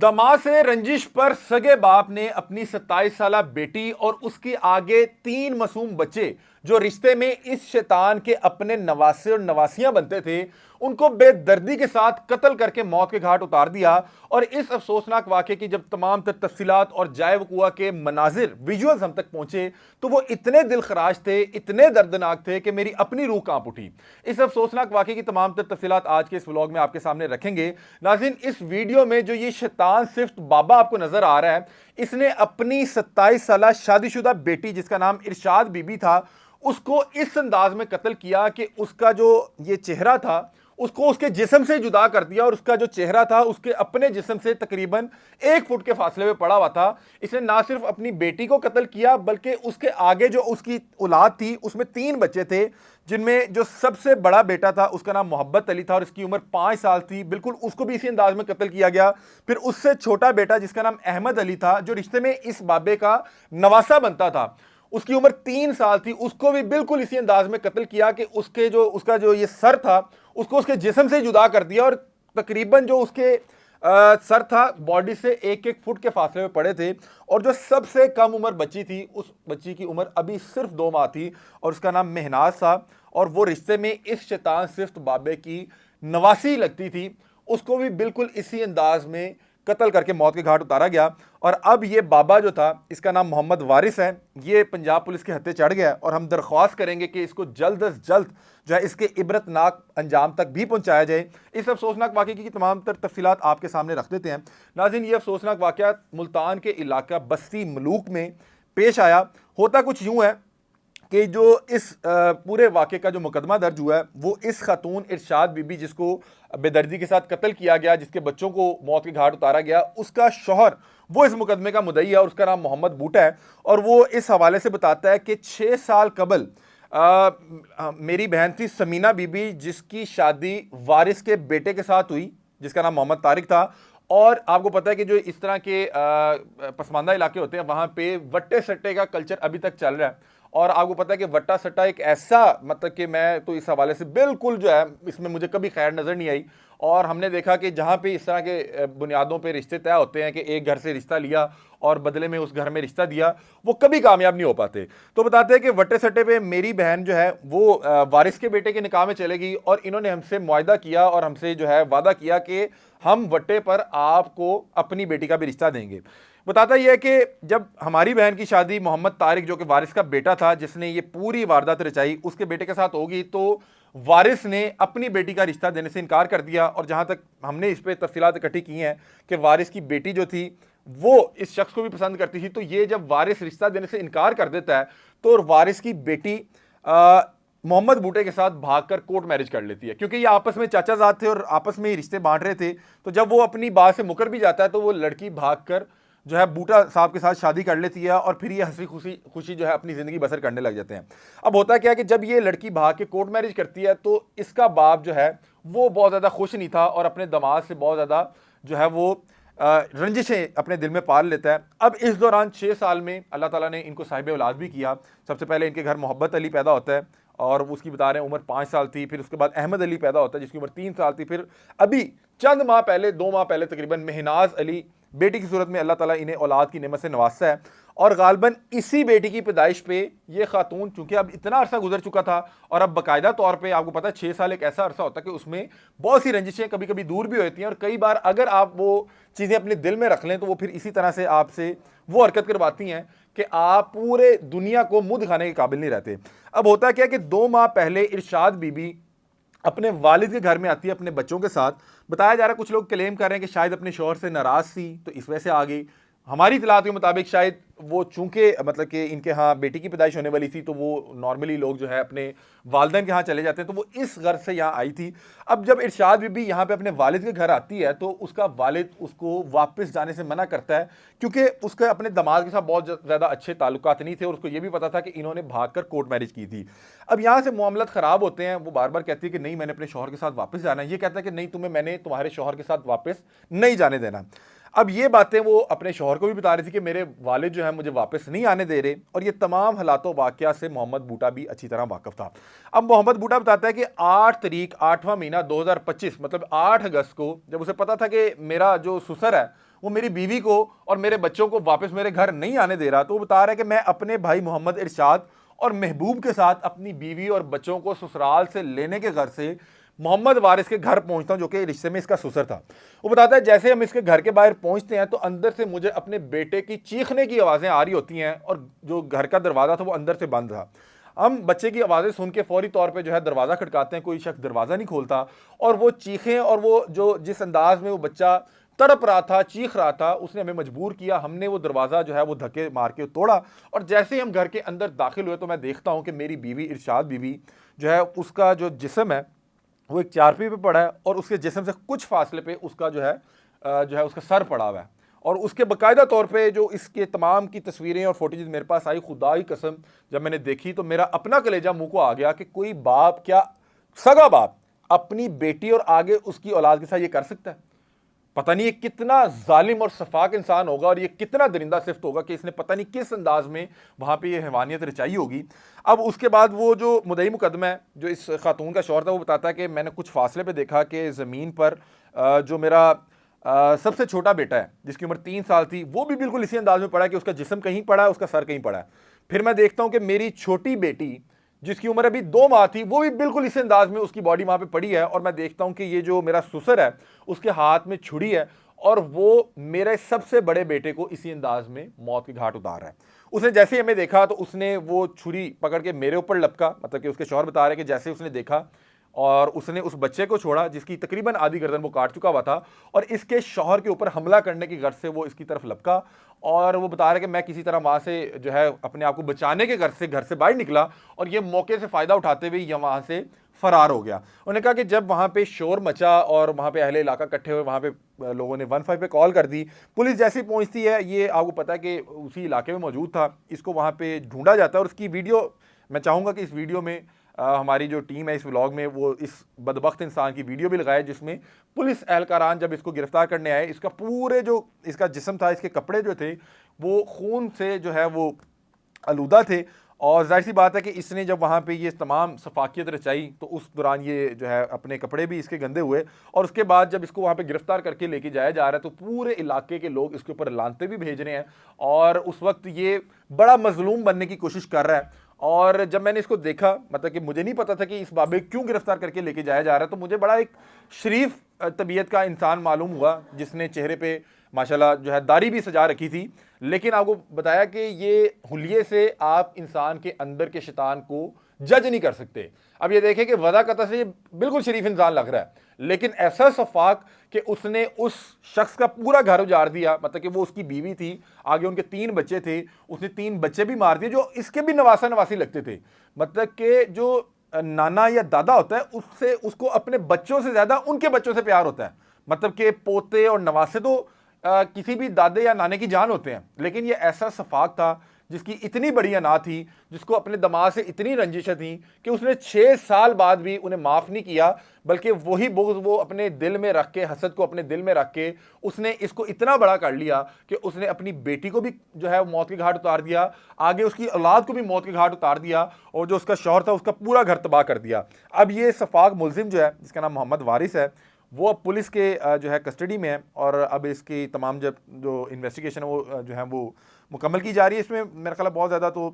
दामाद से रंजिश पर सगे बाप ने अपनी 27 साला बेटी और उसके आगे 3 मासूम बच्चे जो रिश्ते में इस शैतान के अपने नवासे और नवासियां बनते थे उनको बेदर्दी के साथ कत्ल करके मौत के घाट उतार दिया। और इस अफसोसनाक वाक़े की जब तमाम तफसीलात और जाए वक़ुआ के मनाजिर विजुअल्स हम तक पहुंचे तो वो इतने दिलखराश थे, इतने दर्दनाक थे कि मेरी अपनी रूह कांप उठी। इस अफसोसनाक वाक़े की तमाम तफसीलात आज के इस व्लॉग में आपके सामने रखेंगे। नाज़रीन, इस वीडियो में जो ये शैतान सिफ्त बाबा आपको नजर आ रहा है, इसने अपनी 27 साला शादीशुदा बेटी जिसका नाम इरशाद बीबी था उसको इस अंदाज में कत्ल किया कि उसका जो ये चेहरा था उसको उसके जिस्म से जुदा कर दिया और उसका जो चेहरा था उसके अपने जिस्म से तकरीबन 1 फुट के फासले में पड़ा हुआ था। इसने ना सिर्फ अपनी बेटी को कत्ल किया बल्कि उसके आगे जो उसकी औलाद थी उसमें 3 बच्चे थे, जिनमें जो सबसे बड़ा बेटा था उसका नाम मोहब्बत अली था और इसकी उम्र 5 साल थी। बिल्कुल उसको भी इसी अंदाज में कत्ल किया गया। फिर उससे छोटा बेटा जिसका नाम अहमद अली था जो रिश्ते में इस बाबे का नवासा बनता था, उसकी उम्र 3 साल थी, उसको भी बिल्कुल इसी अंदाज में कत्ल किया कि उसका जो ये सर था उसको उसके जिस्म से जुदा कर दिया और तकरीबन जो उसके सर था बॉडी से 1-1 फुट के फासले में पड़े थे। और जो सबसे कम उम्र बच्ची थी उस बच्ची की उम्र अभी सिर्फ 2 माह थी और उसका नाम महनाज था और वो रिश्ते में इस शैतान सिफ्त बाबे की नवासी लगती थी। उसको भी बिल्कुल इसी अंदाज में कत्ल करके मौत के घाट उतारा गया। और अब ये बाबा जो था इसका नाम मोहम्मद वारिस है, ये पंजाब पुलिस के हत्थे चढ़ गया और हम दरख्वास्त करेंगे कि इसको जल्द अज जल्द जो है इसके इबरतनाक अंजाम तक भी पहुंचाया जाए। इस अफसोसनाक वाक़े की तमाम तफसीलात आपके सामने रख देते हैं। नाज़रीन, ये अफसोसनाक वाक़या मुल्तान के इलाका बस्ती मलूक में पेश आया। होता कुछ यूँ है कि जो इस पूरे वाक़े का जो मुकदमा दर्ज हुआ है वो इस खातून इरशाद बीबी जिसको बेदर्दी के साथ कत्ल किया गया, जिसके बच्चों को मौत के घाट उतारा गया, उसका शौहर वो इस मुकदमे का मुद्दई है और उसका नाम मोहम्मद बूटा है। और वो इस हवाले से बताता है कि 6 साल कबल मेरी बहन थी समीना बीबी जिसकी शादी वारिस के बेटे के साथ हुई जिसका नाम मोहम्मद तारिक था। और आपको पता है कि जो इस तरह के पसमानदा इलाके होते हैं वहाँ पे वट्टे सट्टे का कल्चर अभी तक चल रहा है। और आपको पता है कि वट्टा सट्टा एक ऐसा मतलब कि मैं तो इस हवाले से बिल्कुल जो है इसमें मुझे कभी खैर नज़र नहीं आई। और हमने देखा कि जहाँ पे इस तरह के बुनियादों पे रिश्ते तय होते हैं कि एक घर से रिश्ता लिया और बदले में उस घर में रिश्ता दिया, वो कभी कामयाब नहीं हो पाते। तो बताते हैं कि वट्टे सट्टे पे मेरी बहन जो है वो वारिस के बेटे के निकाह में चलेगी और इन्होंने हमसे मुआहदा किया और हमसे जो है वादा किया कि हम वट्टे पर आपको अपनी बेटी का भी रिश्ता देंगे। बताता यह है कि जब हमारी बहन की शादी मोहम्मद तारिक जो कि वारिस का बेटा था जिसने ये पूरी वारदात रचाई उसके बेटे के साथ होगी, तो वारिस ने अपनी बेटी का रिश्ता देने से इनकार कर दिया। और जहां तक हमने इस पर तफसीलात इकट्ठी की हैं कि वारिस की बेटी जो थी वो इस शख्स को भी पसंद करती थी, तो ये जब वारिस रिश्ता देने से इनकार कर देता है तो वारिस की बेटी मोहम्मद बूटे के साथ भागकर कोर्ट मैरिज कर लेती है, क्योंकि ये आपस में चाचाजाद थे और आपस में ही रिश्ते बांट रहे थे। तो जब वो अपनी बात से मुकर भी जाता है तो वो लड़की भागकर जो है बूटा साहब के साथ शादी कर लेती है और फिर ये हंसी खुशी खुशी जो है अपनी ज़िंदगी बसर करने लग जाते हैं। अब होता क्या है कि जब ये लड़की भाग के कोर्ट मैरिज करती है तो इसका बाप जो है वो बहुत ज़्यादा खुश नहीं था और अपने दामाद से बहुत ज़्यादा जो है वो रंजिशें अपने दिल में पाल लेता है। अब इस दौरान 6 साल में अल्लाह ताला ने इनको साहिब औलाद भी किया। सबसे पहले इनके घर मोहब्बत अली पैदा होता है और उसकी बता रहे हैं उम्र 5 साल थी। फिर उसके बाद अहमद अली पैदा होता है जिसकी उम्र 3 साल थी। फिर अभी चंद माह पहले 2 माह पहले तकरीबन महनाज अली बेटी की सूरत में अल्लाह ताला इन्हें औलाद की नेमत से नवासा है। और गालबन इसी बेटी की पैदाइश पे ये खातून चूंकि अब इतना अरसा गुजर चुका था और अब बाकायदा तौर पे आपको पता है 6 साल एक ऐसा अरसा होता है कि उसमें बहुत सी रंजिशें कभी कभी दूर भी होती हैं और कई बार अगर आप वो चीज़ें अपने दिल में रख लें तो वो फिर इसी तरह से आपसे वो हरकत करवाती हैं कि आप पूरे दुनिया को मुंह दिखाने के काबिल नहीं रहते। अब होता क्या कि 2 माह पहले इरशाद बीबी अपने वालिद के घर में आती है अपने बच्चों के साथ। बताया जा रहा है कुछ लोग क्लेम कर रहे हैं कि शायद अपने शौहर से नाराज़ थी तो इस वजह से आ गई। हमारी इतलात के मुताबिक शायद वो चूंकि मतलब कि इनके यहाँ बेटी की पैदाइश होने वाली थी तो वो नॉर्मली लोग जो है अपने वालिदैन के यहाँ चले जाते हैं, तो वो इस घर से यहाँ आई थी। अब जब इरशाद बीबी यहाँ पे अपने वालिद के घर आती है तो उसका वालिद उसको वापस जाने से मना करता है क्योंकि उसके अपने दामाद के साथ बहुत ज़्यादा अच्छे ताल्लुकात नहीं थे और उसको ये भी पता था कि इन्होंने भागकर कोर्ट मैरिज की थी। अब यहाँ से मामलात ख़राब होते हैं। वो बार बार कहती है कि नहीं मैंने अपने शौहर के साथ वापस जाना है, ये कहता है कि नहीं तुम्हें मैंने तुम्हारे शौहर के साथ वापस नहीं जाने देना। अब ये बातें वो अपने शौहर को भी बता रही थी कि मेरे वालिद जो है मुझे वापस नहीं आने दे रहे। और ये तमाम हालातों वाक़या से मोहम्मद बूटा भी अच्छी तरह वाकिफ था। अब मोहम्मद बूटा बताता है कि 8 तारीख 8वां महीना 2025 मतलब 8 अगस्त को जब उसे पता था कि मेरा जो ससुर है वो मेरी बीवी को और मेरे बच्चों को वापस मेरे घर नहीं आने दे रहा। तो वो बता रहा है कि मैं अपने भाई मोहम्मद इरशाद और महबूब के साथ अपनी बीवी और बच्चों को ससुराल से लेने के घर से मोहम्मद वारिस के घर पहुंचता हूं, जो कि रिश्ते में इसका ससुर था। वो बताता है जैसे हम इसके घर के बाहर पहुंचते हैं तो अंदर से मुझे अपने बेटे की चीखने की आवाज़ें आ रही होती हैं और जो घर का दरवाज़ा था वो अंदर से बंद था। हम बच्चे की आवाज़ें सुन के फौरी तौर पे जो है दरवाज़ा खटकाते हैं, कोई शख्स दरवाज़ा नहीं खोलता और वो चीखें और वो जो जिस अंदाज में वो बच्चा तड़प रहा था, चीख रहा था, उसने हमें मजबूर किया। हमने वो दरवाज़ा जो है वो धक्के मार के तोड़ा और जैसे ही हम घर के अंदर दाखिल हुए तो मैं देखता हूँ कि मेरी बीवी इरशाद बीवी जो है उसका जो जिस्म है वो एक चारपाई पे पड़ा है और उसके जिस्म से कुछ फासले पे उसका जो है उसका सर पड़ा हुआ है। और उसके बाकायदा तौर पे जो इसके तमाम की तस्वीरें और फोटेज मेरे पास आई, खुदा की कसम जब मैंने देखी तो मेरा अपना कलेजा मुंह को आ गया कि कोई बाप, क्या सगा बाप, अपनी बेटी और आगे उसकी औलाद के साथ ये कर सकता है। पता नहीं ये कितना जालिम और सफाक इंसान होगा और ये कितना दरिंदा सिफ्त होगा कि इसने पता नहीं किस अंदाज में वहाँ पे ये हैवानियत रचाई होगी। अब उसके बाद वो जो मुद्दई मुकदमा है, जो इस खातून का शौहर था, वो बताता है कि मैंने कुछ फासले पे देखा कि ज़मीन पर जो मेरा सबसे छोटा बेटा है जिसकी उम्र 3 साल थी वो भी बिल्कुल इसी अंदाज में पड़ा है कि उसका जिस्म कहीं पड़ा है, उसका सर कहीं पड़ा है। फिर मैं देखता हूँ कि मेरी छोटी बेटी जिसकी उम्र अभी 2 माह थी वो भी बिल्कुल इस अंदाज में उसकी बॉडी वहां पे पड़ी है। और मैं देखता हूं कि ये जो मेरा ससुर है उसके हाथ में छुरी है और वो मेरे सबसे बड़े बेटे को इसी अंदाज में मौत के घाट उतार रहा है। उसने जैसे ही हमें देखा तो उसने वो छुरी पकड़ के मेरे ऊपर लपका, मतलब कि उसके शौहर बता रहे कि जैसे उसने देखा और उसने उस बच्चे को छोड़ा जिसकी तकरीबन आधी गर्दन वो काट चुका हुआ था और इसके शौहर के ऊपर हमला करने की गर्ज से वो इसकी तरफ लपका। और वो बता रहे कि मैं किसी तरह वहाँ से जो है अपने आप को बचाने के घर से बाहर निकला और ये मौके से फ़ायदा उठाते हुए ये वहाँ से फरार हो गया। उन्होंने कहा कि जब वहाँ पे शोर मचा और वहाँ पे अहले इलाका इकट्ठे हुए, वहाँ पे लोगों ने 15 पे कॉल कर दी। पुलिस जैसी पहुँचती है, ये आपको पता है कि उसी इलाके में मौजूद था, इसको वहाँ पे ढूंढा जाता है और उसकी वीडियो मैं चाहूँगा कि इस वीडियो में हमारी जो टीम है इस व्लॉग में वो इस बदबख्त इंसान की वीडियो भी लगाए जिसमें पुलिस एहलकारान जब इसको गिरफ्तार करने आए इसका पूरे जो इसका जिस्म था, इसके कपड़े जो थे वो खून से जो है वो आलूदा थे। और जाहिर सी बात है कि इसने जब वहाँ पे ये तमाम सफाकियत रचाई तो उस दौरान ये जो है अपने कपड़े भी इसके गंदे हुए और उसके बाद जब इसको वहाँ पे गिरफ्तार करके लेके जाया जा रहा है तो पूरे इलाके के लोग इसके ऊपर लानते भी भेज रहे हैं और उस वक्त ये बड़ा मजलूम बनने की कोशिश कर रहा है। और जब मैंने इसको देखा, मतलब कि मुझे नहीं पता था कि इस बाबे क्यों गिरफ्तार करके लेके जाया जा रहा है, तो मुझे बड़ा एक शरीफ तबीयत का इंसान मालूम हुआ जिसने चेहरे पे माशाल्लाह जो है दाढ़ी भी सजा रखी थी। लेकिन आपको बताया कि ये हुलिये से आप इंसान के अंदर के शैतान को जज नहीं कर सकते। अब ये देखें कि वज़ाकता से ये बिल्कुल शरीफ इंसान लग रहा है लेकिन ऐसा सफाक कि उसने उस शख्स का पूरा घर उजाड़ दिया, मतलब कि वो उसकी बीवी थी, आगे उनके 3 बच्चे थे, उसने 3 बच्चे भी मार दिए जो इसके भी नवासा नवासी लगते थे। मतलब कि जो नाना या दादा होता है उससे उसको अपने बच्चों से ज्यादा उनके बच्चों से प्यार होता है। मतलब कि पोते और नवासे तो किसी भी दादे या नाने की जान होते हैं, लेकिन ये ऐसा सफाक था जिसकी इतनी बड़ी अना थी, जिसको अपने दमाद से इतनी रंजिशें थी कि उसने 6 साल बाद भी उन्हें माफ़ नहीं किया, बल्कि वही बुग़्ज़ वो अपने दिल में रख के, हसद को अपने दिल में रख के उसने इसको इतना बड़ा कर लिया कि उसने अपनी बेटी को भी जो है मौत के घाट उतार दिया, आगे उसकी औलाद को भी मौत के घाट उतार दिया और जो उसका शौहर था उसका पूरा घर तबाह कर दिया। अब ये सफाक मुलजिम जो है जिसका नाम मोहम्मद वारिस है वो अब पुलिस के जो है कस्टडी में है और अब इसकी तमाम जब जो इन्वेस्टिगेशन है वो जो है वो मुकम्मल की जा रही है। इसमें मेरा ख्याल बहुत ज़्यादा तो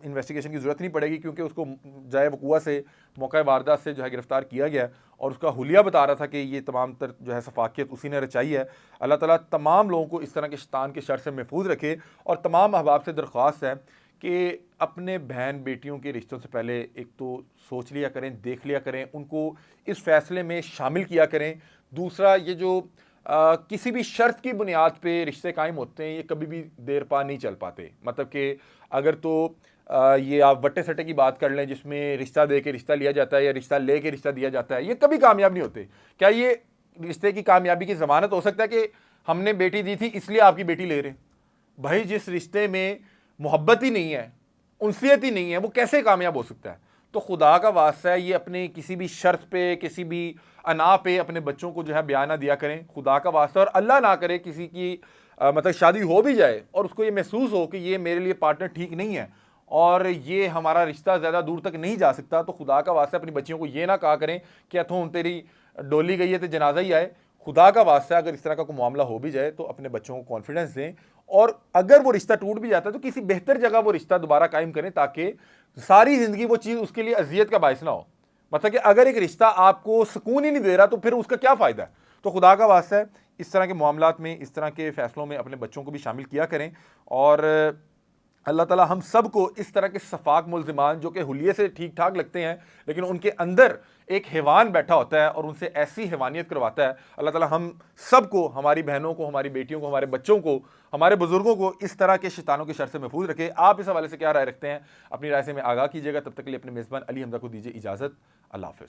इन्वेस्टिगेशन की ज़रूरत नहीं पड़ेगी क्योंकि उसको जाए वक़ुआ से, मौका वारदात से जो है गिरफ़्तार किया गया और उसका हुलिया बता रहा था कि ये तमाम तर जो है सफाकियत उसी ने रचाई है। अल्लाह ताला तमाम लोगों को इस तरह के शैतान के शर से महफूज रखे और तमाम अहबाब से दरख्वास्त है कि अपने बहन बेटियों के रिश्तों से पहले एक तो सोच लिया करें, देख लिया करें, उनको इस फैसले में शामिल किया करें। दूसरा, ये जो किसी भी शर्त की बुनियाद पे रिश्ते कायम होते हैं ये कभी भी देर पा नहीं चल पाते। मतलब कि अगर तो ये आप वट्टे सट्टे की बात कर लें जिसमें रिश्ता दे के रिश्ता लिया जाता है या रिश्ता ले के रिश्ता दिया जाता है, ये कभी कामयाब नहीं होते। क्या ये रिश्ते की कामयाबी की ज़मानत हो सकता है कि हमने बेटी दी थी इसलिए आपकी बेटी ले रहे हैं? भाई जिस रिश्ते में मोहब्बत ही नहीं है, उनसियत ही नहीं है, वो कैसे कामयाब हो सकता है? तो खुदा का वास्ता है ये अपने किसी भी शर्त पे, किसी भी अना पे अपने बच्चों को जो है बयान ना दिया करें, खुदा का वास्ता। और अल्लाह ना करे किसी की मतलब शादी हो भी जाए और उसको ये महसूस हो कि ये मेरे लिए पार्टनर ठीक नहीं है और ये हमारा रिश्ता ज़्यादा दूर तक नहीं जा सकता, तो खुदा का वास्ता अपनी बच्चियों को ये ना कहा करें कि अथों तेरी डोली गई है तो जनाजा ही आए। खुदा का वास्ता अगर इस तरह का कोई मामला हो भी जाए तो अपने बच्चों को कॉन्फिडेंस दें, और अगर वो रिश्ता टूट भी जाता है तो किसी बेहतर जगह वो रिश्ता दोबारा कायम करें, ताकि सारी जिंदगी वो चीज़ उसके लिए अजियत का बायस ना हो। मतलब कि अगर एक रिश्ता आपको सुकून ही नहीं दे रहा तो फिर उसका क्या फ़ायदा है। तो खुदा का वास्ता है, इस तरह के मामलात में, इस तरह के फ़ैसलों में अपने बच्चों को भी शामिल किया करें। और अल्लाह ताला हम सब को इस तरह के सफाक मुल्ज़िमान जो कि हुलिये से ठीक ठाक लगते हैं लेकिन उनके अंदर एक हैवान बैठा होता है और उनसे ऐसी हैवानियत करवाता है, अल्लाह ताला हम सब को, हमारी बहनों को, हमारी बेटियों को, हमारे बच्चों को, हमारे बुजुर्गों को इस तरह के शैतानों के शर से महफूज रखे। आप इस हवाले से क्या राय रखते हैं? अपनी राय से में आगाह कीजिएगा। तब तक के लिए अपने मेज़बान अली हमजा को दीजिए इजाज़त। अल्लाह हाफ़िज़।